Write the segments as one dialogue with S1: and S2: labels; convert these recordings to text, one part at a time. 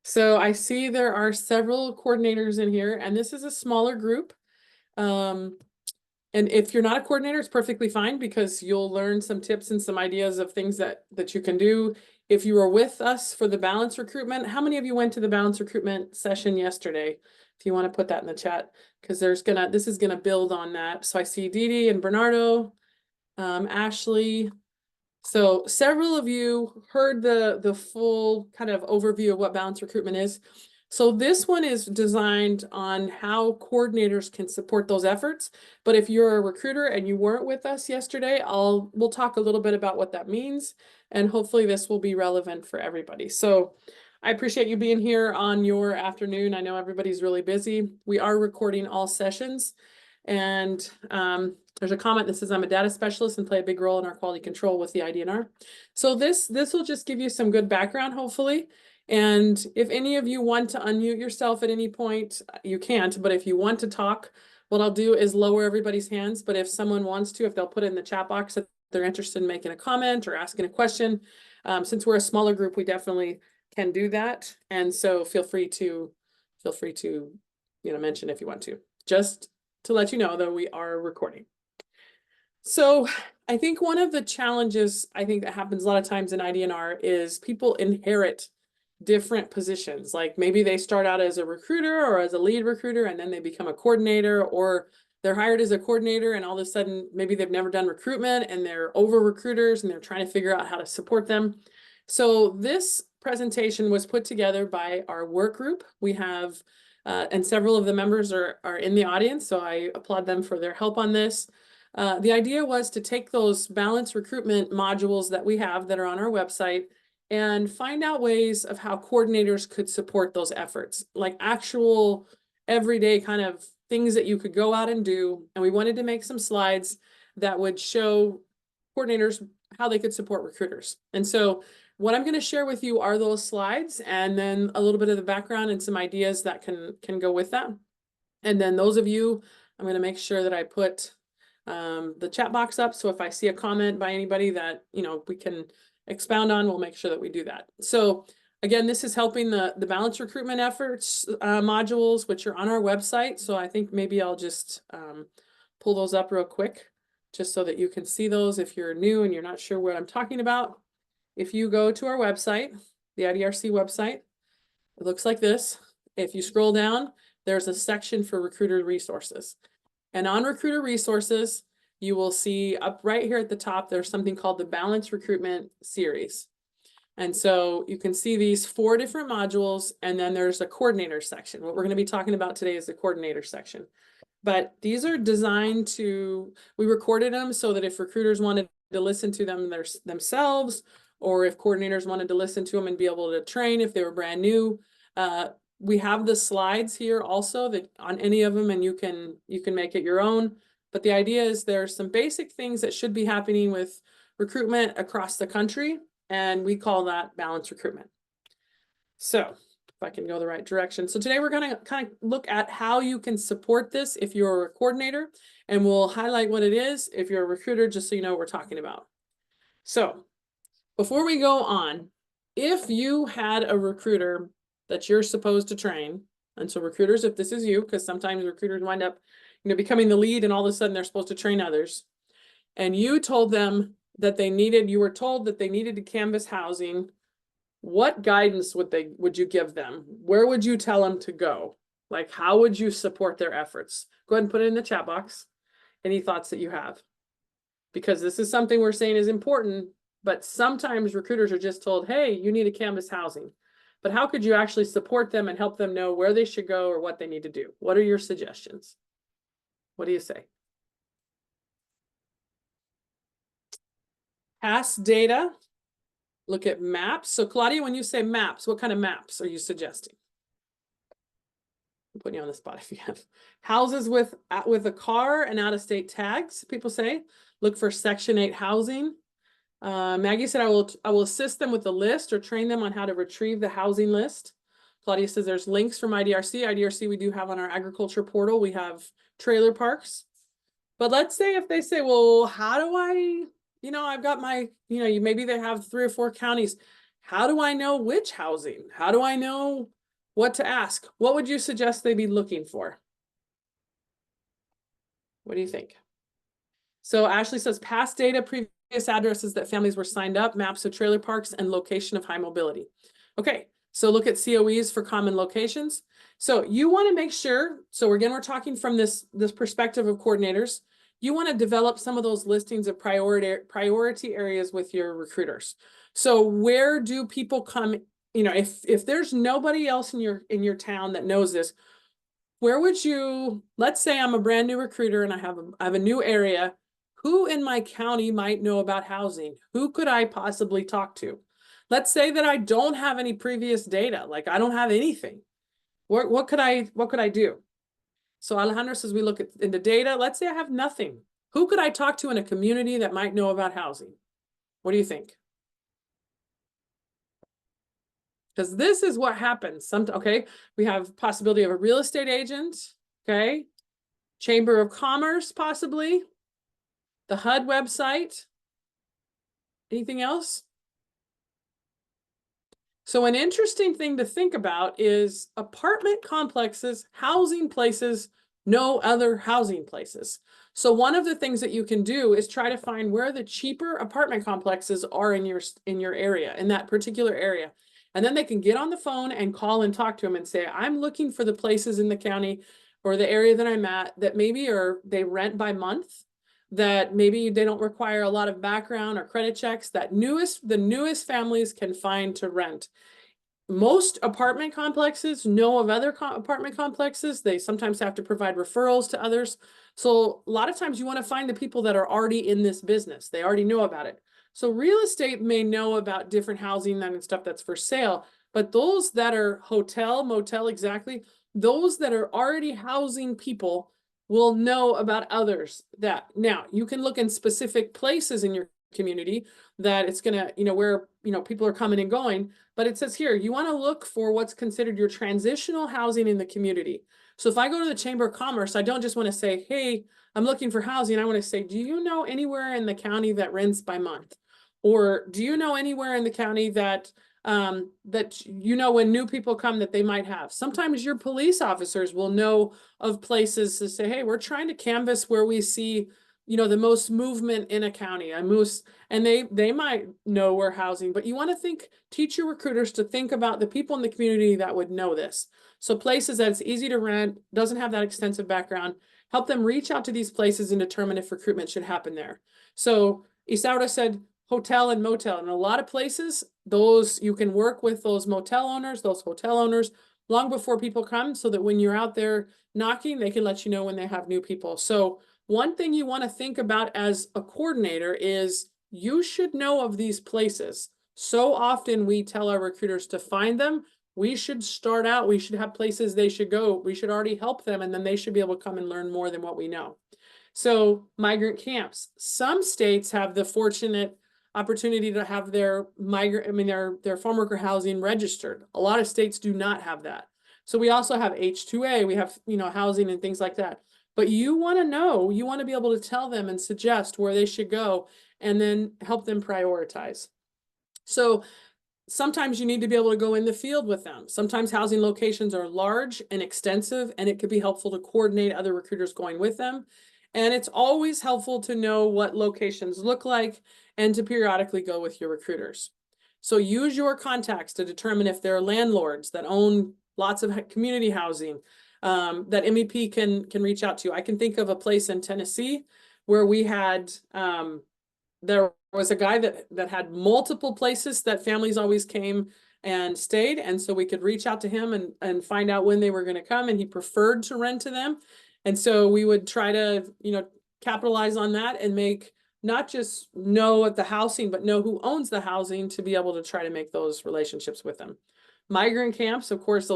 S1: So I see there are several coordinators in here, and this is a smaller group. And if you're not a coordinator, it's perfectly fine because you'll learn some tips and some ideas of things that you can do. If you were with us for the balance recruitment, how many of you went to the balance recruitment session yesterday? If you want to put that in the chat, because this is gonna build on that. So I see Dee Dee and Bernardo, Ashley. So several of you heard the full kind of overview of what balance recruitment is. So this one is designed on how coordinators can support those efforts. But if you're a recruiter and you weren't with us yesterday, we'll talk a little bit about what that means, and hopefully this will be relevant for everybody. So I appreciate you being here on your afternoon. I know everybody's really busy. We are recording all sessions, and there's a comment that says I'm a data specialist and play a big role in our quality control with the IDNR. So this will just give you some good background, hopefully. And if any of you want to unmute yourself at any point, you can't, but if you want to talk, what I'll do is lower everybody's hands. But if someone wants to, if they'll put it in the chat box that they're interested in making a comment or asking a question, since we're a smaller group, we definitely can do that. And so feel free to, mention if you want to. Just to let you know that we are recording. So I think one of the challenges that happens a lot of times in IDNR is people inherit different positions. Like maybe they start out as a recruiter or as a lead recruiter, and then they become a coordinator, or they're hired as a coordinator and all of a sudden maybe they've never done recruitment and they're over recruiters and they're trying to figure out how to support them. So this presentation was put together by our work group. We have, and several of the members are in the audience, so I applaud them for their help on this. The idea was to take those balance recruitment modules that we have that are on our website and find out ways of how coordinators could support those efforts, like actual everyday kind of things that you could go out and do. And we wanted to make some slides that would show coordinators how they could support recruiters. And so what I'm going to share with you are those slides, and then a little bit of the background and some ideas that can go with that. And then those of you, I'm going to make sure that I put the chat box up. So if I see a comment by anybody that, we can expound on, we'll make sure that we do that. So again, this is helping the balance recruitment efforts modules, which are on our website. So I think maybe I'll just pull those up real quick, just so that you can see those if you're new and you're not sure what I'm talking about. If you go to our website, the IDRC website, it looks like this. If you scroll down, there's a section for recruiter resources. And on recruiter resources, you will see up right here at the top, there's something called the Balance Recruitment Series. And so you can see these 4 different modules, and then there's a coordinator section. What we're going to be talking about today is the coordinator section. But these are designed we recorded them so that if recruiters wanted to listen to them themselves, or if coordinators wanted to listen to them and be able to train if they were brand new, we have the slides here also that on any of them, and you can make it your own. But the idea is there's some basic things that should be happening with recruitment across the country, and we call that balance recruitment. So if I can go the right direction. So today we're going to kind of look at how you can support this if you're a coordinator, and we'll highlight what it is if you're a recruiter, just so you know what we're talking about. So before we go on, if you had a recruiter that you're supposed to train, and so recruiters, if this is you, because sometimes recruiters wind up becoming the lead and all of a sudden they're supposed to train others, and you told them that you were told that they needed to canvas housing, what guidance would you give them? Where would you tell them to go? Like, how would you support their efforts? Go ahead and put it in the chat box. Any thoughts that you have? Because this is something we're saying is important, but sometimes recruiters are just told, hey, you need a canvas housing. But how could you actually support them and help them know where they should go or what they need to do? What are your suggestions? What do you say? Past data. Look at maps. So Claudia, when you say maps, what kind of maps are you suggesting? I'm putting you on the spot if you have. Houses with a car and out-of-state tags, people say. Look for Section 8 housing. Maggie said, I will assist them with the list or train them on how to retrieve the housing list. Claudia says there's links from IDRC. IDRC we do have on our agriculture portal. We have trailer parks. But let's say if they say, well, how do I, I've got my, maybe they have 3 or 4 counties. How do I know which housing? How do I know What to ask? What would you suggest they be looking for? What do you think? So Ashley says past data, previous addresses that families were signed up, maps of trailer parks, and location of high mobility. Okay, so look at COEs for common locations. So you want to make sure, so again, we're talking from this perspective of coordinators. You want to develop some of those listings of priority areas with your recruiters. So where do people come, you know, if there's nobody else in your town that knows this, where would you, let's say I'm a brand new recruiter and I have a new area. Who in my county might know about housing? Who could I possibly talk to? Let's say that I don't have any previous data, like I don't have anything. What could I do? So Alejandro says we look into data. Let's say I have nothing. Who could I talk to in a community that might know about housing? What do you think? Because this is what happens. Okay, we have possibility of a real estate agent, okay, Chamber of Commerce, possibly, the HUD website. Anything else? So an interesting thing to think about is apartment complexes, housing places, no other housing places. So one of the things that you can do is try to find where the cheaper apartment complexes are in your area, in that particular area. And then they can get on the phone and call and talk to them and say, I'm looking for the places in the county or the area that I'm at that maybe they rent by month, that maybe they don't require a lot of background or credit checks, that the newest families can find to rent. Most apartment complexes know of other apartment complexes. They sometimes have to provide referrals to others. So a lot of times you want to find the people that are already in this business. They already know about it. So real estate may know about different housing and stuff that's for sale, but those that are hotel, motel, exactly, those that are already housing people will know about others. That now you can look in specific places in your community that it's gonna, where people are coming and going. But it says here, you want to look for what's considered your transitional housing in the community. So if I go to the Chamber of Commerce, I don't just want to say, hey, I'm looking for housing. I want to say, do you know anywhere in the county that rents by month? Or do you know anywhere in the county that when new people come that they might have? Sometimes your police officers will know of places to say, hey, we're trying to canvass where we see the most movement in a county, and they might know where housing, but you want to teach your recruiters to think about the people in the community that would know this. So places that it's easy to rent, doesn't have that extensive background, help them reach out to these places and determine if recruitment should happen there. So Isaura said hotel and motel. In a lot of places, those you can work with those motel owners, those hotel owners, long before people come, so that when you're out there knocking, they can let you know when they have new people. So one thing you want to think about as a coordinator is you should know of these places. So often we tell our recruiters to find them. We should start out, we should have places they should go. We should already help them, and then they should be able to come and learn more than what we know. So migrant camps. Some states have the fortunate opportunity to have their farm worker housing registered. A lot of states do not have that. So we also have H-2A, we have, housing and things like that. But you want to be able to tell them and suggest where they should go and then help them prioritize. So sometimes you need to be able to go in the field with them. Sometimes housing locations are large and extensive, and it could be helpful to coordinate other recruiters going with them. And it's always helpful to know what locations look like and to periodically go with your recruiters. So use your contacts to determine if there are landlords that own lots of community housing that MEP can reach out to. I can think of a place in Tennessee where we had, there was a guy that had multiple places that families always came and stayed. And so we could reach out to him and find out when they were going to come, and he preferred to rent to them. And so we would try to, capitalize on that and make not just know at the housing, but know who owns the housing to be able to try to make those relationships with them. Migrant camps, of course,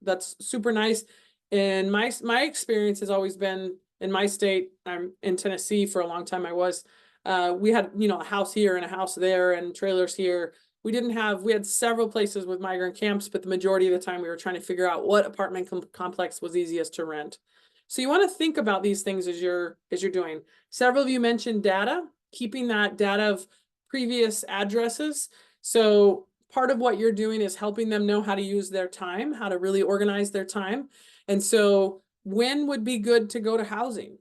S1: that's super nice. And my experience has always been in my state. I'm in Tennessee for a long time. We had, a house here and a house there and trailers here. We had several places with migrant camps, but the majority of the time we were trying to figure out what apartment complex was easiest to rent. So you want to think about these things as you're doing. Several of you mentioned data, keeping that data of previous addresses. So part of what you're doing is helping them know how to use their time, how to really organize their time. And so when would be good to go to housing?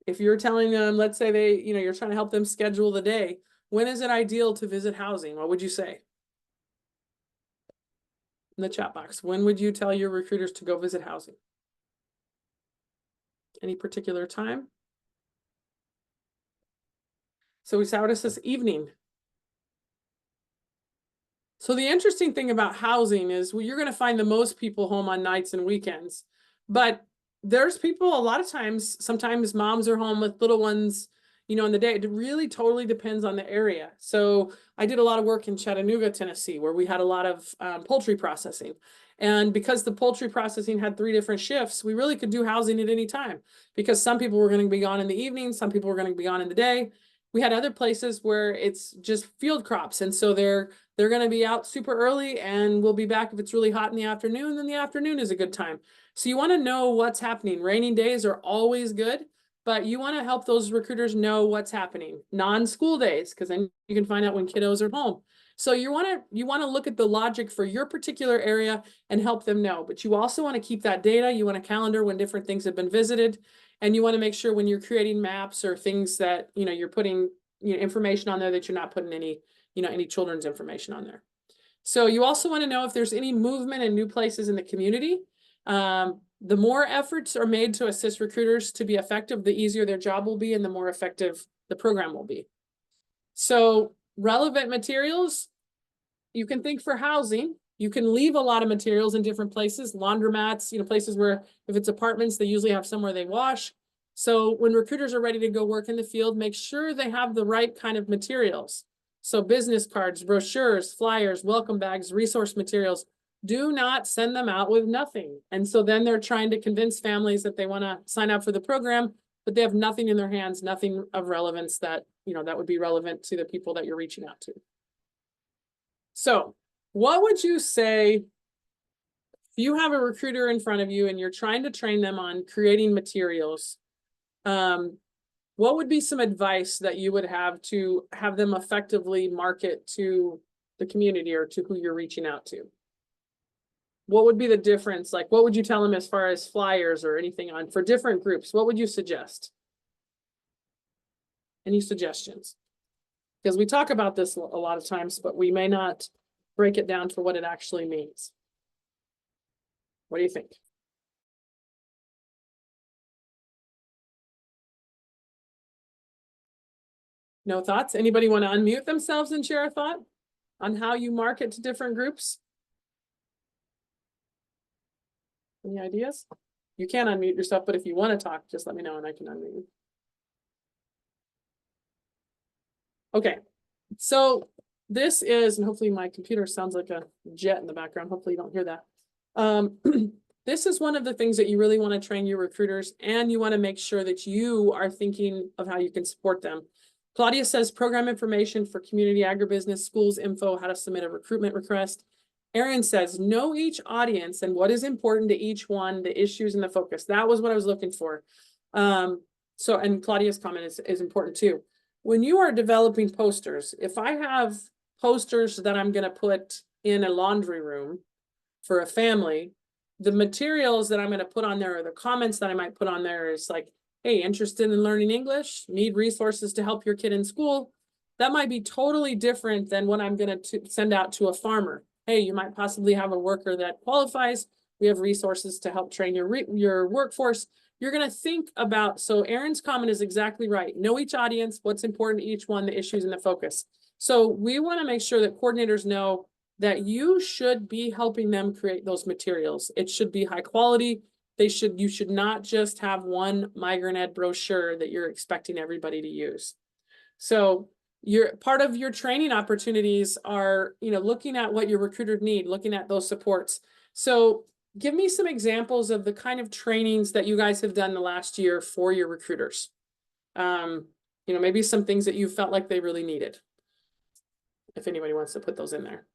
S1: If you're telling them, let's say they, you're trying to help them schedule the day, when is it ideal to visit housing? What would you say? In the chat box, when would you tell your recruiters to go visit housing? Any particular time? So we saw what it says, evening. So the interesting thing about housing is, well, you're going to find the most people home on nights and weekends, but there's people a lot of times, sometimes moms are home with little ones, in the day. It really totally depends on the area. So I did a lot of work in Chattanooga, Tennessee, where we had a lot of poultry processing. And because the poultry processing had 3 different shifts, we really could do housing at any time, because some people were going to be gone in the evening, some people were going to be gone in the day. We had other places where it's just field crops. And so they're going to be out super early, and we'll be back if it's really hot in the afternoon. Then the afternoon is a good time. So you want to know what's happening. Raining days are always good, but you want to help those recruiters know what's happening. Non-school days, because then you can find out when kiddos are home. So you want to look at the logic for your particular area and help them know. But you also want to keep that data. You want to calendar when different things have been visited. And you want to make sure when you're creating maps or things that, you're putting, information on there, that you're not putting any, any children's information on there. So you also want to know if there's any movement in new places in the community. The more efforts are made to assist recruiters to be effective, the easier their job will be and the more effective the program will be. So relevant materials, you can think for housing. You can leave a lot of materials in different places, laundromats, places where if it's apartments, they usually have somewhere they wash. So when recruiters are ready to go work in the field, make sure they have the right kind of materials. So business cards, brochures, flyers, welcome bags, resource materials. Do not send them out with nothing. And so then they're trying to convince families that they want to sign up for the program, but they have nothing in their hands, nothing of relevance that, that would be relevant to the people that you're reaching out to. So what would you say if you have a recruiter in front of you and you're trying to train them on creating materials? What would be some advice that you would have to have them effectively market to the community or to who you're reaching out to? What would be the difference? Like, what would you tell them as far as flyers or anything on for different groups? What would you suggest? Any suggestions? Because we talk about this a lot of times, but we may not break it down for what it actually means. What do you think? No thoughts? Anybody want to unmute themselves and share a thought on how you market to different groups? Any ideas? You can unmute yourself, but if you want to talk, just let me know and I can unmute you. Okay, so this is, and hopefully my computer sounds like a jet in the background. Hopefully you don't hear that. This is one of the things that you really want to train your recruiters, and you want to make sure that you are thinking of how you can support them. Claudia says program information for community agribusiness, schools info, how to submit a recruitment request. Erin says, know each audience and what is important to each one, the issues and the focus. That was what I was looking for. And Claudia's comment is important too. When you are developing posters, if I have posters that I'm going to put in a laundry room for a family, the materials that I'm going to put on there, or the comments that I might put on there is like, hey, interested in learning English, need resources to help your kid in school. That might be totally different than what I'm going to send out to a farmer. Hey, you might possibly have a worker that qualifies. We have resources to help train your workforce. You're going to think about, so Erin's comment is exactly right. Know each audience, what's important to each one, the issues and the focus. So we want to make sure that coordinators know that you should be helping them create those materials. It should be high quality. You should not just have one migrant ed brochure that you're expecting everybody to use. So part of your training opportunities are, looking at what your recruiters need, looking at those supports. So give me some examples of the kind of trainings that you guys have done the last year for your recruiters. Maybe some things that you felt like they really needed. If anybody wants to put those in there.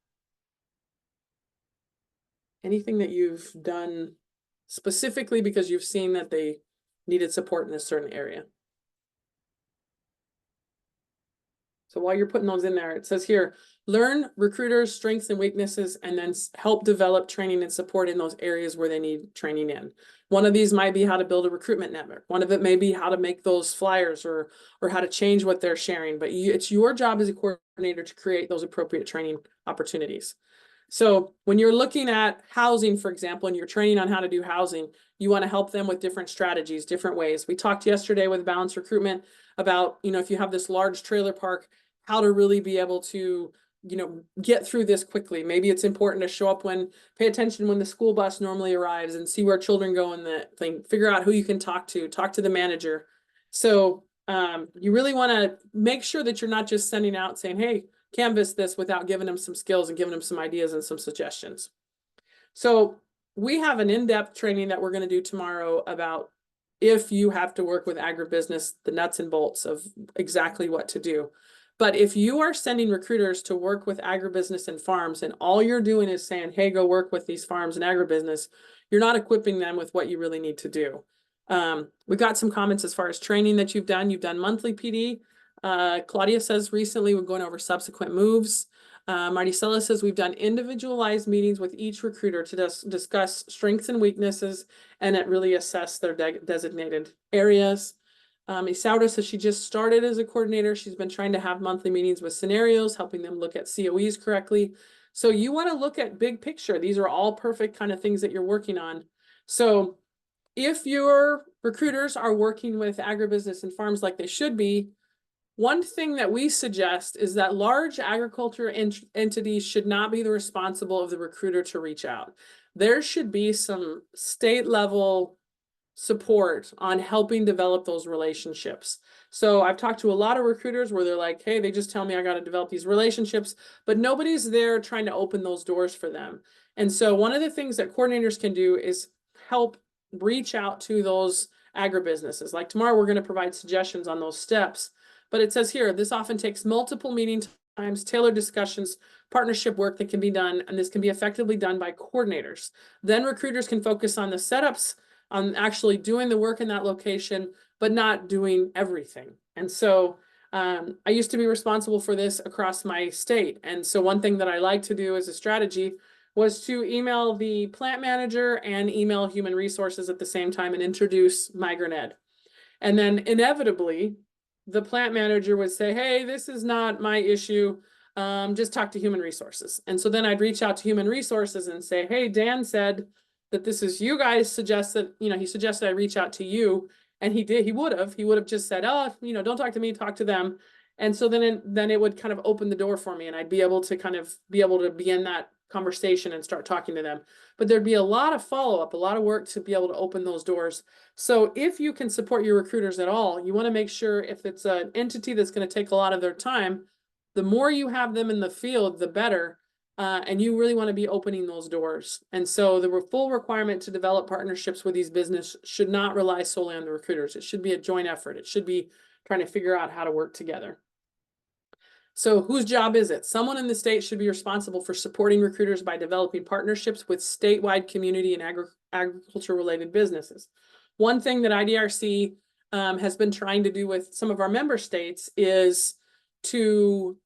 S1: Anything that you've done specifically because you've seen that they needed support in a certain area. So while you're putting those in there, it says here, learn recruiters' strengths and weaknesses, and then help develop training and support in those areas where they need training in. One of these might be how to build a recruitment network. One of it may be how to make those flyers or how to change what they're sharing. But it's your job as a coordinator to create those appropriate training opportunities. So when you're looking at housing, for example, and you're training on how to do housing, you want to help them with different strategies, different ways. We talked yesterday with Balanced Recruitment about, if you have this large trailer park, how to really be able to, get through this quickly. Maybe it's important to show up pay attention when the school bus normally arrives and see where children go in the thing, figure out who you can talk to the manager. So you really want to make sure that you're not just sending out saying, hey, canvas this, without giving them some skills and giving them some ideas and some suggestions. So we have an in-depth training that we're going to do tomorrow about if you have to work with agribusiness, the nuts and bolts of exactly what to do. But if you are sending recruiters to work with agribusiness and farms, and all you're doing is saying, hey, go work with these farms and agribusiness, you're not equipping them with what you really need to do. We got some comments as far as training that you've done. You've done monthly PD. Claudia says recently we're going over subsequent moves. Marticela says we've done individualized meetings with each recruiter to discuss strengths and weaknesses and really assess their designated areas. Isaura says she just started as a coordinator. She's been trying to have monthly meetings with scenarios, helping them look at COEs correctly. So you want to look at big picture. These are all perfect kind of things that you're working on. So if your recruiters are working with agribusiness and farms like they should be, one thing that we suggest is that large agriculture entities should not be the responsible of the recruiter to reach out. There should be some state level support on helping develop those relationships. So I've talked to a lot of recruiters where they're like, hey, they just tell me I got to develop these relationships, but nobody's there trying to open those doors for them. And so one of the things that coordinators can do is help reach out to those agribusinesses. Like tomorrow, we're going to provide suggestions on those steps. But it says here, this often takes multiple meeting times, tailored discussions, partnership work that can be done, and this can be effectively done by coordinators. Then recruiters can focus on the setups, on actually doing the work in that location, but not doing everything. And so I used to be responsible for this across my state. And so one thing that I like to do as a strategy was to email the plant manager and email human resources at the same time and introduce migrant ed. And then inevitably, the plant manager would say, hey, this is not my issue. Just talk to human resources. And so then I'd reach out to human resources and say, hey, Dan said that this is you guys suggested, he suggested I reach out to you. And he did, he would have just said, oh, don't talk to me, talk to them. And so then it would kind of open the door for me and I'd be able to begin that conversation and start talking to them. But there'd be a lot of follow-up, a lot of work to be able to open those doors. So if you can support your recruiters at all, you want to make sure if it's an entity that's going to take a lot of their time, the more you have them in the field, the better. And you really want to be opening those doors. And so the full requirement to develop partnerships with these businesses should not rely solely on the recruiters. It should be a joint effort. It should be trying to figure out how to work together. So whose job is it? Someone in the state should be responsible for supporting recruiters by developing partnerships with statewide community and agriculture related businesses. One thing that IDRC has been trying to do with some of our member states is to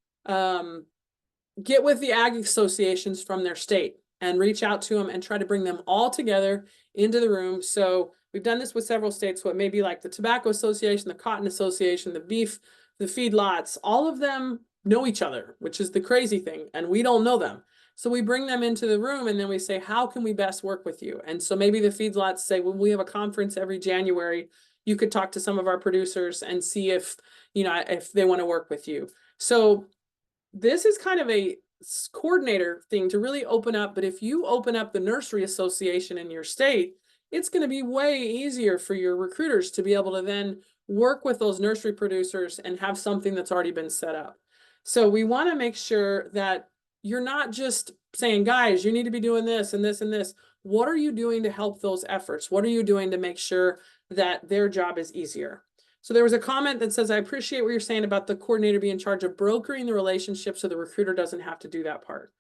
S1: get with the ag associations from their state and reach out to them and try to bring them all together into the room. So we've done this with several states. So it may be like the Tobacco Association, the Cotton Association, the beef, the feedlots, all of them know each other, which is the crazy thing. And we don't know them. So we bring them into the room and then we say, how can we best work with you? And so maybe the feedlots say, well, we have a conference every January. You could talk to some of our producers and see if they want to work with you. So this is kind of a coordinator thing to really open up. But if you open up the nursery association in your state, it's going to be way easier for your recruiters to be able to then work with those nursery producers and have something that's already been set up. So we want to make sure that you're not just saying, guys, you need to be doing this and this and this. What are you doing to help those efforts? What are you doing to make sure that their job is easier? So there was a comment that says, I appreciate what you're saying about the coordinator being in charge of brokering the relationship so the recruiter doesn't have to do that part.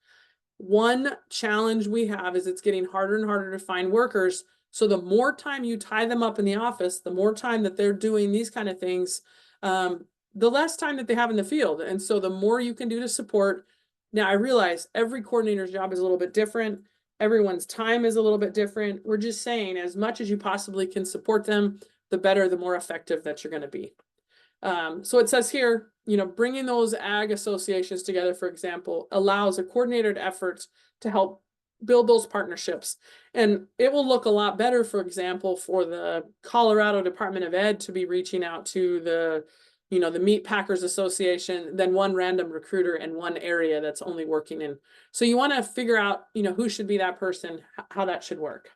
S1: One challenge we have is it's getting harder and harder to find workers. So the more time you tie them up in the office, the more time that they're doing these kind of things, the less time that they have in the field. And so the more you can do to support, Now I realize every coordinator's job is a little bit different. Everyone's time is a little bit different. We're just saying as much as you possibly can support them, the better, the more effective that you're going to be. So it says here, bringing those ag associations together, for example, allows a coordinated effort to help build those partnerships. And it will look a lot better, for example, for the Colorado Department of Ed to be reaching out to the Meat Packers Association than one random recruiter in one area that's only working in. So you want to figure out, who should be that person, how that should work.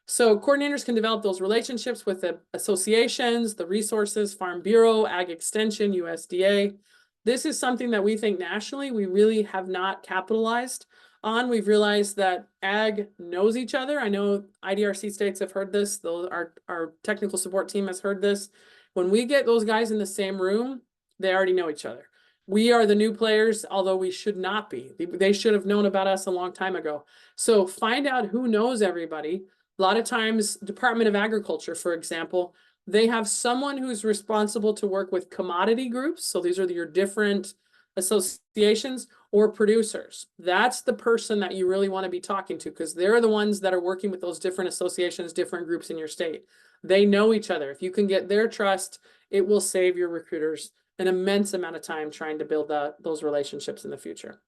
S1: So coordinators can develop those relationships with the associations, the resources, Farm Bureau, Ag Extension, USDA. This is something that we think nationally we really have not capitalized on. We've realized that ag knows each other. I know IDRC states have heard this. Our technical support team has heard this. When we get those guys in the same room, they already know each other. We are the new players, although we should not be. They should have known about us a long time ago. So find out who knows everybody. A lot of times, Department of Agriculture, for example, they have someone who's responsible to work with commodity groups. So these are your different associations or producers. That's the person that you really want to be talking to because they're the ones that are working with those different associations, different groups in your state. They know each other. If you can get their trust, it will save your recruiters an immense amount of time trying to build those relationships in the future.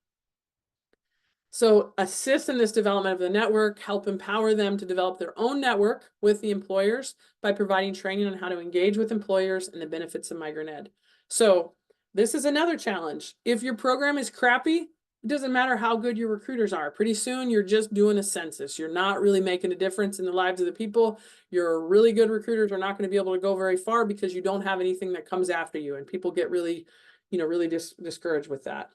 S1: So assist in this development of the network, help empower them to develop their own network with the employers by providing training on how to engage with employers and the benefits of migrant ed. So this is another challenge. If your program is crappy, it doesn't matter how good your recruiters are. Pretty soon you're just doing a census. You're not really making a difference in the lives of the people. Your really good recruiters are not going to be able to go very far because you don't have anything that comes after you, and people get really, really discouraged with that.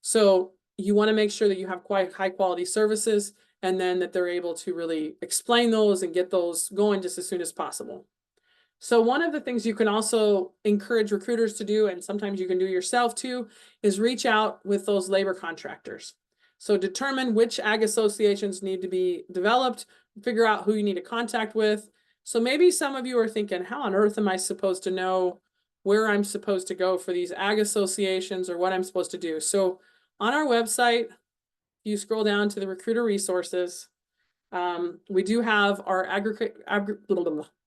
S1: So you want to make sure that you have quite high quality services and then that they're able to really explain those and get those going just as soon as possible. So one of the things you can also encourage recruiters to do, and sometimes you can do yourself too, is reach out with those labor contractors. So determine which ag associations need to be developed, figure out who you need to contact with. So maybe some of you are thinking, how on earth am I supposed to know where I'm supposed to go for these ag associations or what I'm supposed to do? So on our website, you scroll down to the recruiter resources. We do have our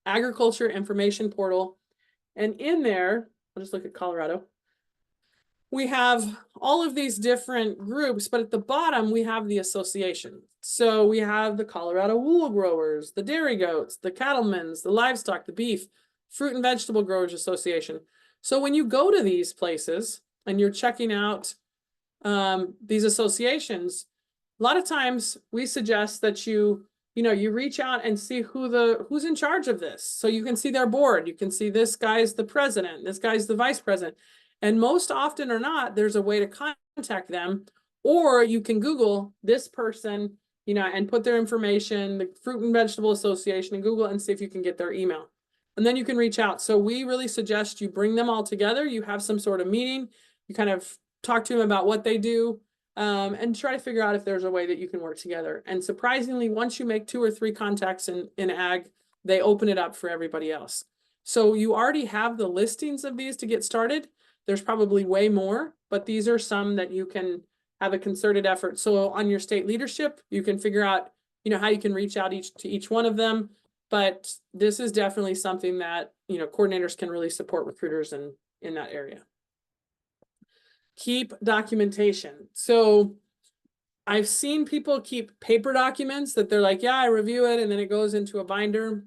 S1: agriculture information portal. And in there, I'll just look at Colorado. We have all of these different groups, but at the bottom, we have the association. So we have the Colorado wool growers, the dairy goats, the cattlemen's, the livestock, the beef, fruit and vegetable growers association. So when you go to these places and you're checking out these associations, a lot of times we suggest that you reach out and see who's in charge of this. So you can see their board. You can see this guy's the president, this guy's the vice president. And most often or not, there's a way to contact them, or you can Google this person, and put their information, the Fruit and Vegetable Association, and Google and see if you can get their email. And then you can reach out. So we really suggest you bring them all together. You have some sort of meeting. You kind of talk to them about what they do, and try to figure out if there's a way that you can work together. And surprisingly, once you make 2 or 3 contacts in ag, they open it up for everybody else. So you already have the listings of these to get started. There's probably way more, but these are some that you can have a concerted effort. So on your state leadership, you can figure out, how you can reach out to each one of them. But this is definitely something that, coordinators can really support recruiters in that area. Keep documentation. So I've seen people keep paper documents that they're like, yeah, I review it, and then it goes into a binder.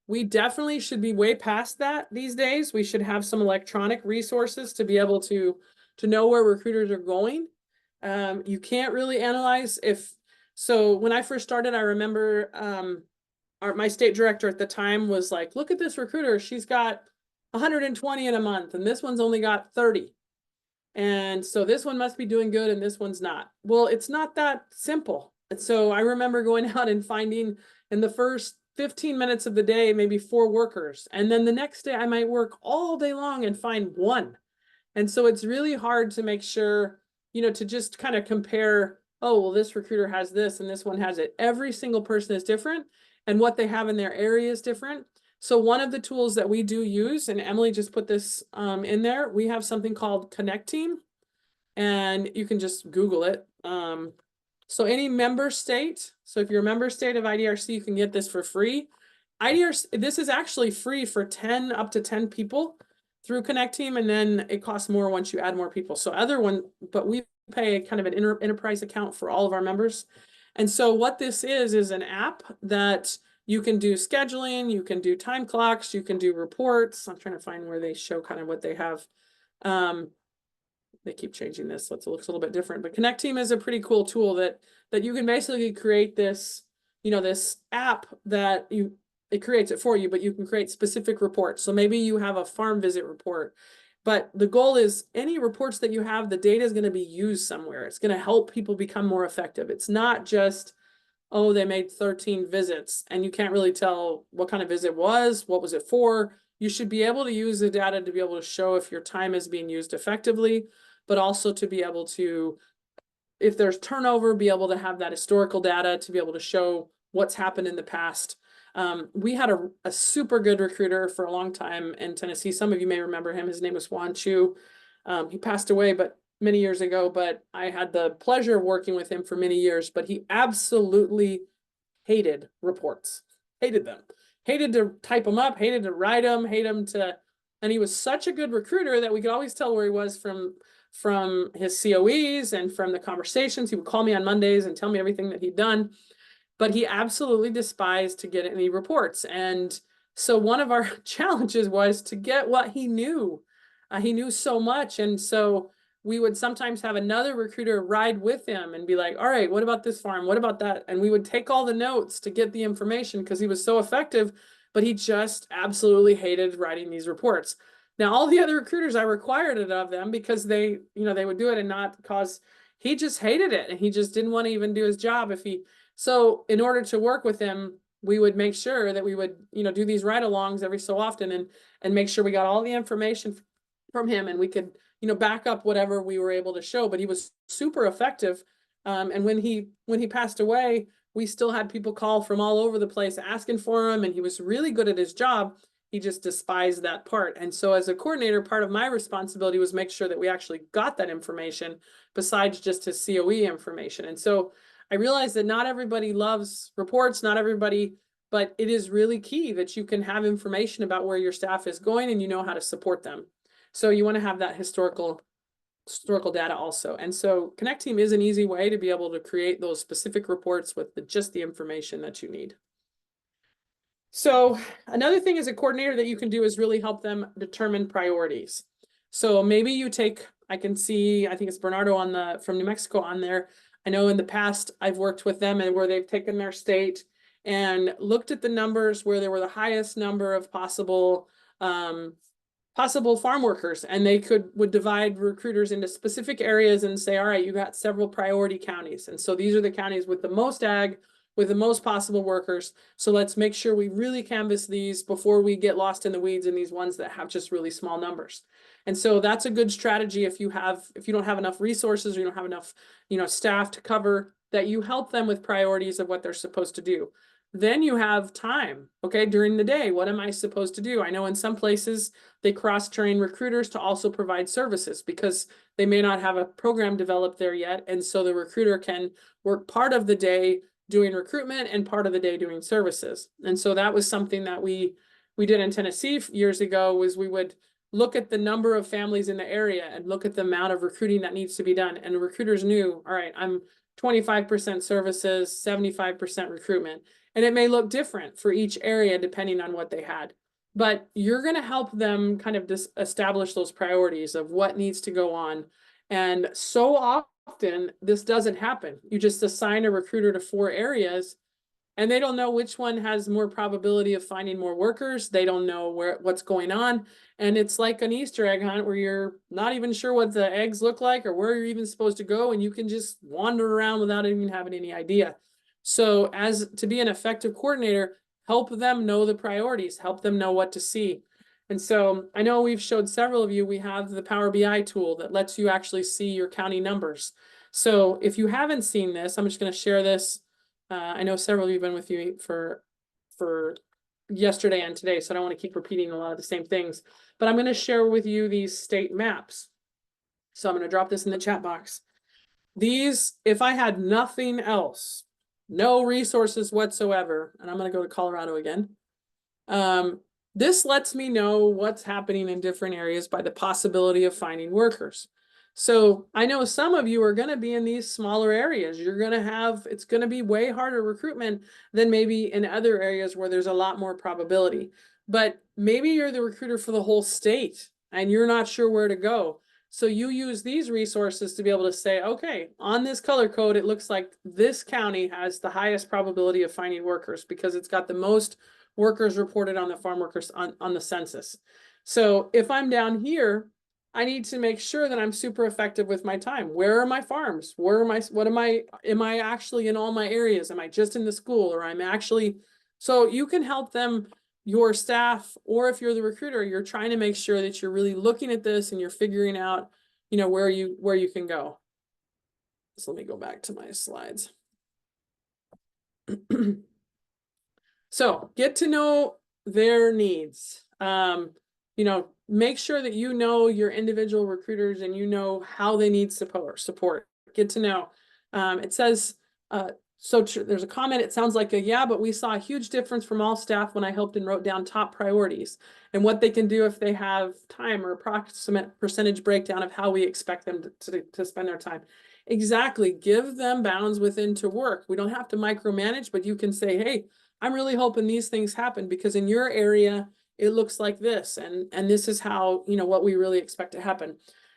S1: We definitely should be way past that these days. We should have some electronic resources to be able to know where recruiters are going. You can't really analyze so when I first started, I remember my state director at the time was like, look at this recruiter. She's got 120 in a month, and this one's only got 30. And so this one must be doing good and this one's not. Well, it's not that simple. And so I remember going out and finding in the first 15 minutes of the day, maybe 4 workers. And then the next day I might work all day long and find 1. And so it's really hard to make sure, to just kind of compare, oh, well, this recruiter has this and this one has it. Every single person is different and what they have in their area is different. So one of the tools that we do use, and Emily just put this in there, we have something called Connect Team. and you can just Google it. So any member state, so if you're a member state of IDRC, you can get this for free. IDRC, this is actually free for 10, up to 10 people through Connect Team, and then it costs more once you add more people. So but we pay kind of an enterprise account for all of our members. And so what this is an app that you can do scheduling, you can do time clocks, you can do reports. I'm trying to find where they show kind of what they have. They keep changing this, so it looks a little bit different. But Connect Team is a pretty cool tool that you can basically create this, this app that it creates it for you, but you can create specific reports. So maybe you have a farm visit report, but the goal is any reports that you have, the data is going to be used somewhere. It's going to help people become more effective. It's not just, oh, they made 13 visits and you can't really tell what kind of visit was, what was it for. You should be able to use the data to be able to show if your time is being used effectively, but also to be able to, if there's turnover, be able to have that historical data to be able to show what's happened in the past. We had a super good recruiter for a long time in Tennessee. Some of you may remember him. His name was Juan Chu. He passed away, but many years ago, but I had the pleasure of working with him for many years, but he absolutely hated reports, hated them, hated to type them up, hated to write them, and he was such a good recruiter that we could always tell where he was from his COEs and from the conversations. He would call me on Mondays and tell me everything that he'd done, but he absolutely despised to get any reports. And so one of our challenges was to get what he knew. He knew so much. And so we would sometimes have another recruiter ride with him and be like, all right, what about this farm? What about that? And we would take all the notes to get the information because he was so effective, but he just absolutely hated writing these reports. Now, all the other recruiters, I required it of them because they would do it and not cause, he just hated it. And he just didn't want to even do his job so in order to work with him, we would make sure that we would, do these ride-alongs every so often and make sure we got all the information from him and we could, back up whatever we were able to show. But he was super effective. And when he passed away, we still had people call from all over the place asking for him, and he was really good at his job. He just despised that part. And so as a coordinator, part of my responsibility was make sure that we actually got that information besides just his COE information. And so I realized that not everybody loves reports, not everybody, but it is really key that you can have information about where your staff is going and you know how to support them. So you want to have that historical data also. And so Connect Team is an easy way to be able to create those specific reports with just the information that you need. So another thing as a coordinator that you can do is really help them determine priorities. So maybe you take, I think it's Bernardo from New Mexico on there. I know in the past I've worked with them and where they've taken their state and looked at the numbers where there were the highest number of possible farm workers, and they would divide recruiters into specific areas and say, all right, you got several priority counties. And so these are the counties with the most ag, with the most possible workers. So let's make sure we really canvass these before we get lost in the weeds in these ones that have just really small numbers. And so that's a good strategy if you don't have enough resources or you don't have enough, staff to cover, that you help them with priorities of what they're supposed to do. Then you have time, okay, during the day. What am I supposed to do? I know in some places they cross-train recruiters to also provide services because they may not have a program developed there yet. And so the recruiter can work part of the day doing recruitment and part of the day doing services. And so that was something that we did in Tennessee years ago, was we would look at the number of families in the area and look at the amount of recruiting that needs to be done. And the recruiters knew, all right, I'm 25% services, 75% recruitment. And it may look different for each area depending on what they had. But you're going to help them kind of establish those priorities of what needs to go on. And so often this doesn't happen. You just assign a recruiter to 4 areas and they don't know which one has more probability of finding more workers. They don't know what's going on. And it's like an Easter egg hunt where you're not even sure what the eggs look like or where you're even supposed to go. And you can just wander around without even having any idea. So to be an effective coordinator, help them know the priorities, help them know what to see. And so I know we've showed several of you, we have the Power BI tool that lets you actually see your county numbers. So if you haven't seen this, I'm just going to share this. I know several of you have been with you for yesterday and today, so I don't want to keep repeating a lot of the same things, but I'm going to share with you these state maps. So I'm going to drop this in the chat box. These, if I had nothing else, no resources whatsoever, and I'm going to go to Colorado again. This lets me know what's happening in different areas by the possibility of finding workers. So I know some of you are going to be in these smaller areas. You're going to have, it's going to be way harder recruitment than maybe in other areas where there's a lot more probability. But maybe you're the recruiter for the whole state and you're not sure where to go. So you use these resources to be able to say, okay, on this color code, it looks like this county has the highest probability of finding workers because it's got the most workers reported on the farm workers on the census. So if I'm down here, I need to make sure that I'm super effective with my time. Where are my farms? Where am I actually in all my areas? Am I just in the school or I'm actually, so you can help them, your staff, or if you're the recruiter, you're trying to make sure that you're really looking at this and you're figuring out, where you can go. So let me go back to my slides. So get to know their needs. Make sure that you know your individual recruiters and you know how they need support. Get to know. It says, there's a comment, it sounds like yeah, but we saw a huge difference from all staff when I helped and wrote down top priorities and what they can do if they have time or approximate percentage breakdown of how we expect them to spend their time. Exactly. Give them bounds within to work. We don't have to micromanage, but you can say, hey, I'm really hoping these things happen because in your area, it looks like this. And this is how, what we really expect to happen.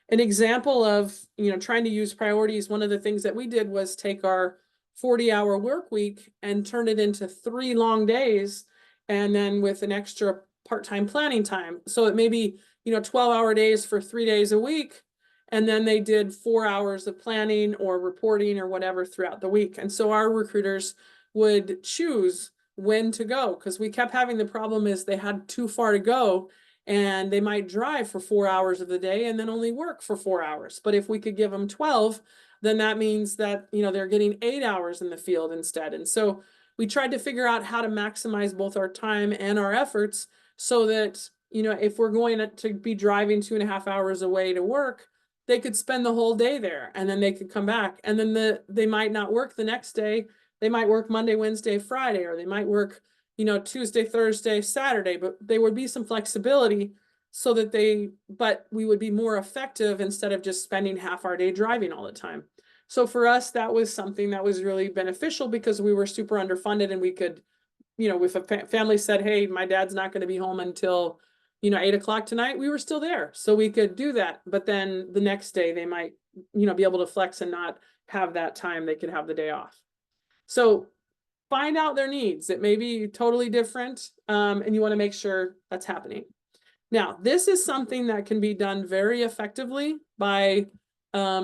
S1: An example of, trying to use priorities, one of the things that we did was take our 40-hour work week and turn it into 3 long days. And then with an extra part-time planning time. So it may be, 12-hour days for 3 days a week. And then they did 4 hours of planning or reporting or whatever throughout the week. And so our recruiters would choose when to go because we kept having the problem is they had too far to go and they might drive for 4 hours of the day and then only work for 4 hours. But if we could give them 12, then that means that, they're getting 8 hours in the field instead. And so we tried to figure out how to maximize both our time and our efforts so that, if we're going to be driving 2.5 hours away to work, they could spend the whole day there and then they could come back and then they might not work the next day. They might work Monday, Wednesday, Friday, or they might work, Tuesday, Thursday, Saturday, but there would be some flexibility so that but we would be more effective instead of just spending half our day driving all the time. So for us, that was something that was really beneficial because we were super underfunded and we could, if a family said, hey, my dad's not going to be home until, 8 o'clock tonight, we were still there. So we could do that. But then the next day they might, be able to flex and not have that time. They could have the day off. So find out their needs. It may be totally different, and you want to make sure that's happening. Now, this is something that can be done very effectively by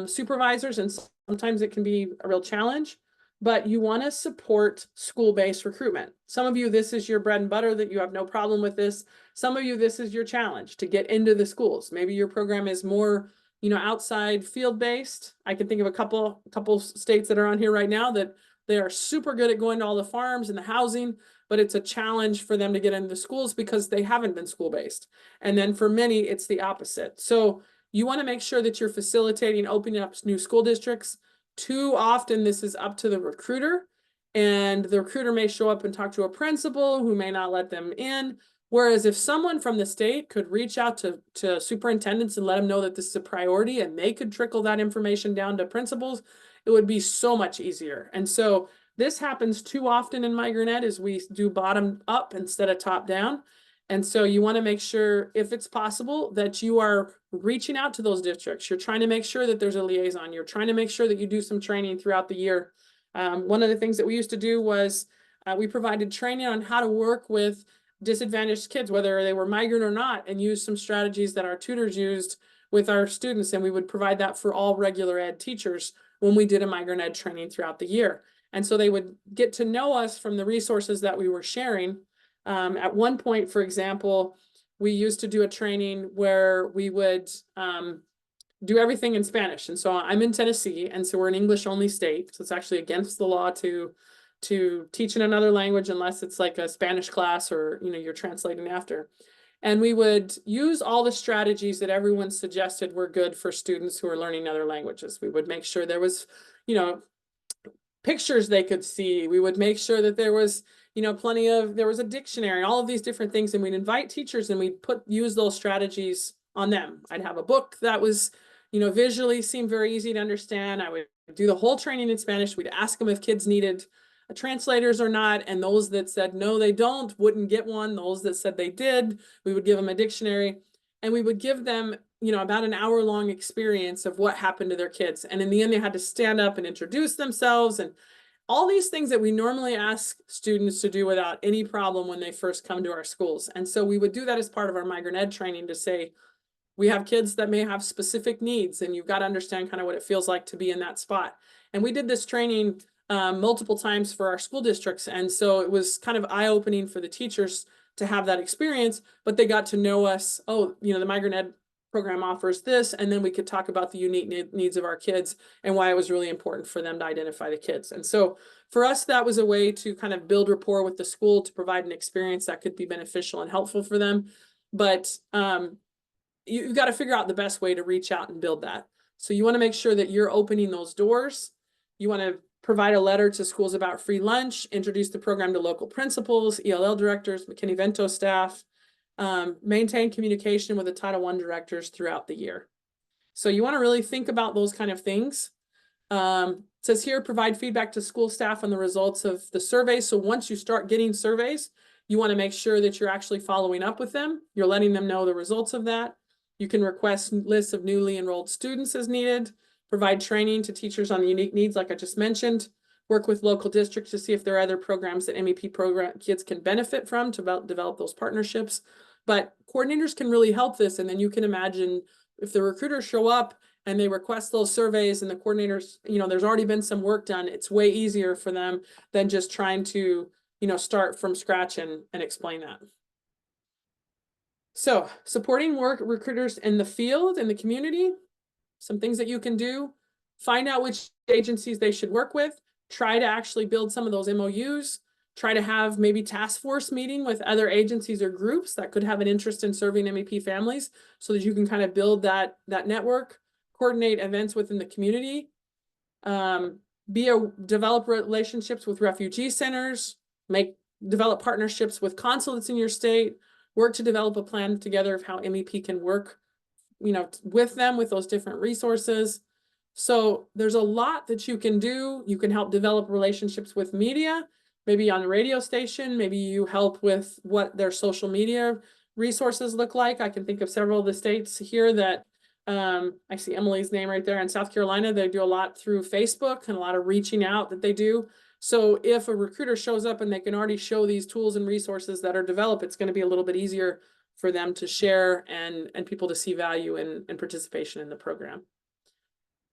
S1: supervisors, and sometimes it can be a real challenge, but you want to support school-based recruitment. Some of you, this is your bread and butter, that you have no problem with this. Some of you, this is your challenge to get into the schools. Maybe your program is more, outside field-based. I can think of a couple states that are on here right now that they are super good at going to all the farms and the housing, but it's a challenge for them to get into the schools because they haven't been school-based. And then for many, it's the opposite. So you want to make sure that you're facilitating opening up new school districts. Too often, this is up to the recruiter, and the recruiter may show up and talk to a principal who may not let them in. Whereas if someone from the state could reach out to superintendents and let them know that this is a priority and they could trickle that information down to principals, it would be so much easier. And so this happens too often in Migrant Ed is we do bottom up instead of top down. And so you want to make sure, if it's possible, that you are reaching out to those districts. You're trying to make sure that there's a liaison. You're trying to make sure that you do some training throughout the year. One of the things that we used to do was we provided training on how to work with disadvantaged kids, whether they were migrant or not, and use some strategies that our tutors used with our students. And we would provide that for all regular ed teachers when we did a migrant ed training throughout the year. And so they would get to know us from the resources that we were sharing. At one point, for example, we used to do a training where we would do everything in Spanish. And so I'm in Tennessee, and so we're an English only state. So it's actually against the law to teach in another language unless it's like a Spanish class or, you're translating after. And we would use all the strategies that everyone suggested were good for students who are learning other languages. We would make sure there was, you know, pictures they could see. We would make sure that there was, you know, there was a dictionary, all of these different things. And we'd invite teachers and we'd use those strategies on them. I'd have a book that was, you know, visually seemed very easy to understand. I would do the whole training in Spanish. We'd ask them if kids needed translators or not. And those that said, no, they don't, wouldn't get one. Those that said they did, we would give them a dictionary, and we would give them, you know, about an hour-long experience of what happened to their kids. And in the end, they had to stand up and introduce themselves and all these things that we normally ask students to do without any problem when they first come to our schools. And so we would do that as part of our migrant ed training to say, we have kids that may have specific needs, and you've got to understand kind of what it feels like to be in that spot. And we did this training multiple times for our school districts. And so it was kind of eye-opening for the teachers to have that experience, but they got to know us. Oh, you know, the migrant ed program offers this, and then we could talk about the unique needs of our kids and why it was really important for them to identify the kids. And so for us, that was a way to kind of build rapport with the school, to provide an experience that could be beneficial and helpful for them. But you've got to figure out the best way to reach out and build that. So you want to make sure that you're opening those doors. You want to provide a letter to schools about free lunch, introduce the program to local principals, ELL directors, McKinney-Vento staff, maintain communication with the Title I directors throughout the year. So you want to really think about those kind of things. It says here, provide feedback to school staff on the results of the survey. So once you start getting surveys, you want to make sure that you're actually following up with them. You're letting them know the results of that. You can request lists of newly enrolled students as needed, provide training to teachers on the unique needs, like I just mentioned, work with local districts to see if there are other programs that MEP program kids can benefit from to develop those partnerships. But coordinators can really help this. And then you can imagine if the recruiters show up and they request those surveys and the coordinators, you know, there's already been some work done, it's way easier for them than just trying to, you know, start from scratch and explain that. So supporting recruiters in the field, in the community, some things that you can do: find out which agencies they should work with, try to actually build some of those MOUs, try to have maybe task force meeting with other agencies or groups that could have an interest in serving MEP families so that you can kind of build that network, coordinate events within the community, develop relationships with refugee centers, develop partnerships with consulates in your state, work to develop a plan together of how MEP can work, you know, with them, with those different resources. So there's a lot that you can do. You can help develop relationships with media, maybe on a radio station. Maybe you help with what their social media resources look like. I can think of several of the states here that I see Emily's name right there in South Carolina. They do a lot through Facebook and a lot of reaching out that they do. So if a recruiter shows up and they can already show these tools and resources that are developed, it's going to be a little bit easier for them to share and people to see value in participation in the program.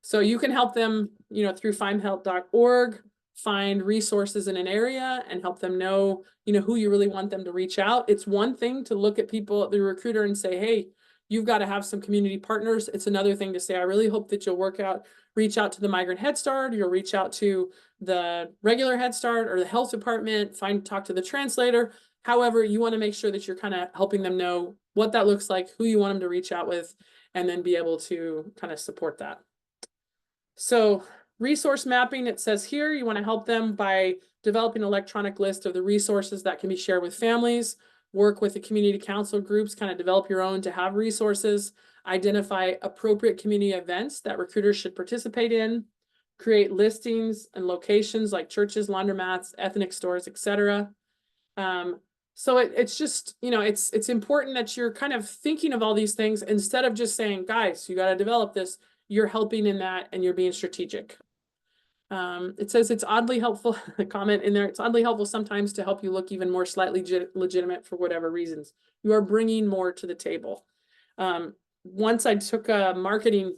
S1: So you can help them, you know, through findhelp.org, find resources in an area and help them know, you know, who you really want them to reach out. It's one thing to look at people, the recruiter, and say, hey, you've got to have some community partners. It's another thing to say, I really hope that you'll reach out to the Migrant Head Start, you'll reach out to the regular Head Start or the health department, talk to the translator. However, you want to make sure that you're kind of helping them know what that looks like, who you want them to reach out with, and then be able to kind of support that. So resource mapping, it says here, you want to help them by developing an electronic list of the resources that can be shared with families, work with the community council groups, kind of develop your own to have resources, identify appropriate community events that recruiters should participate in, create listings and locations like churches, laundromats, ethnic stores, etc. So it's just, you know, it's important that you're kind of thinking of all these things instead of just saying, guys, you got to develop this. You're helping in that and you're being strategic. It says it's oddly helpful, a comment in there, it's oddly helpful sometimes to help you look even more slightly legitimate for whatever reasons. You are bringing more to the table. Once I took a marketing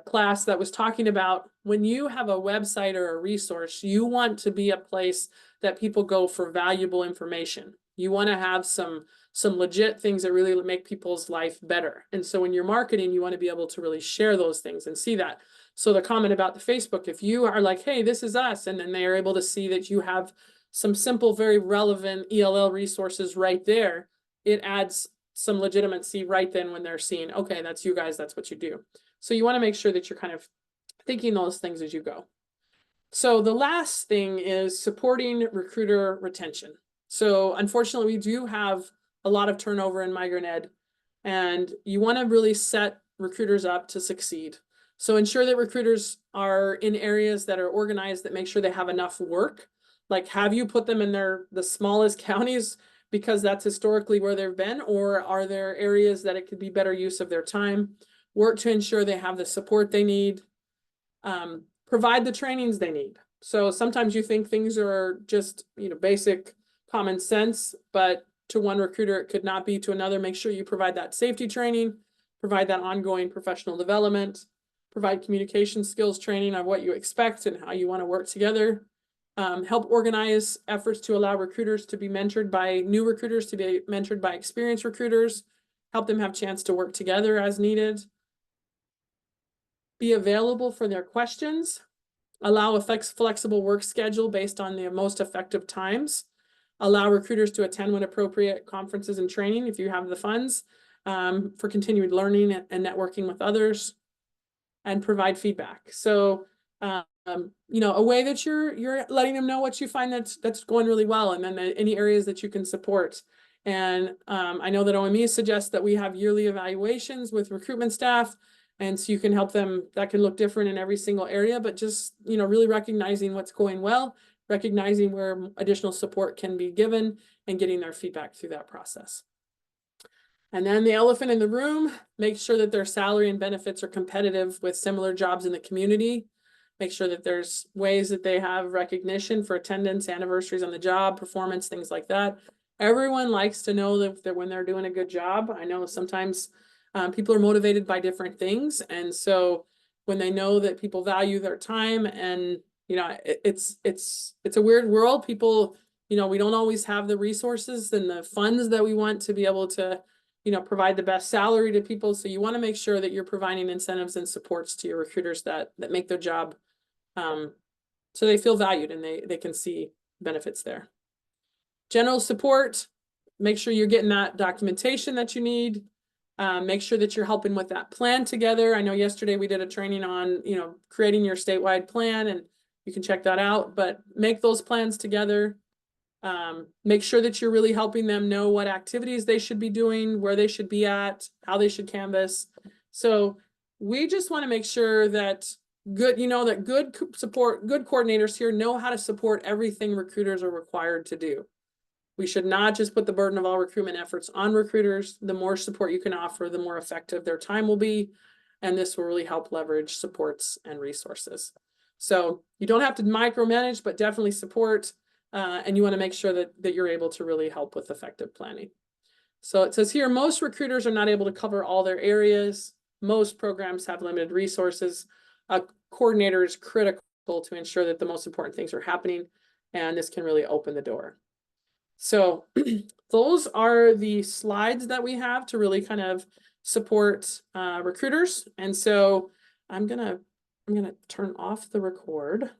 S1: class that was talking about when you have a website or a resource, you want to be a place that people go for valuable information. You want to have some legit things that really make people's life better. And so when you're marketing, you want to be able to really share those things and see that. So the comment about the Facebook, if you are like, hey, this is us, and then they are able to see that you have some simple, very relevant ELL resources right there, it adds some legitimacy right then when they're seeing, okay, that's you guys, that's what you do. So you want to make sure that you're kind of thinking those things as you go. So the last thing is supporting recruiter retention. So unfortunately, we do have a lot of turnover in migrant ed, and you want to really set recruiters up to succeed. So ensure that recruiters are in areas that are organized, that make sure they have enough work. Like, have you put them in the smallest counties because that's historically where they've been, or are there areas that it could be better use of their time? Work to ensure they have the support they need. Provide the trainings they need. So sometimes you think things are just, basic common sense, but to one recruiter, it could not be to another. Make sure you provide that safety training, provide that ongoing professional development, provide communication skills training on what you expect and how you want to work together. Help organize efforts to allow recruiters to be mentored by new recruiters, to be mentored by experienced recruiters, help them have a chance to work together as needed. Be available for their questions, allow a flexible work schedule based on the most effective times, allow recruiters to attend when appropriate conferences and training if you have the funds for continued learning and networking with others, and provide feedback. So, a way that you're letting them know what you find that's going really well, and then any areas that you can support. And I know that OME suggests that we have yearly evaluations with recruitment staff. And so you can help them. That can look different in every single area, but just, really recognizing what's going well, recognizing where additional support can be given, and getting their feedback through that process. And then the elephant in the room, make sure that their salary and benefits are competitive with similar jobs in the community. Make sure that there's ways that they have recognition for attendance, anniversaries on the job, performance, things like that. Everyone likes to know that when they're doing a good job. I know sometimes people are motivated by different things. And so when they know that people value their time, and, it's a weird world. People, we don't always have the resources and the funds that we want to be able to, provide the best salary to people. So you want to make sure that you're providing incentives and supports to your recruiters that make their job so they feel valued and they can see benefits there. General support, make sure you're getting that documentation that you need. Make sure that you're helping with that plan together. I know yesterday we did a training on, creating your statewide plan, and you can check that out, but make those plans together. Make sure that you're really helping them know what activities they should be doing, where they should be at, how they should canvas. So we just want to make sure that good coordinators here know how to support everything recruiters are required to do. We should not just put the burden of all recruitment efforts on recruiters. The more support you can offer, the more effective their time will be. And this will really help leverage supports and resources. So you don't have to micromanage, but definitely support. And you want to make sure that you're able to really help with effective planning. So it says here, most recruiters are not able to cover all their areas. Most programs have limited resources. A coordinator is critical to ensure that the most important things are happening. And this can really open the door. So those are the slides that we have to really kind of support recruiters. And so I'm gonna turn off the record.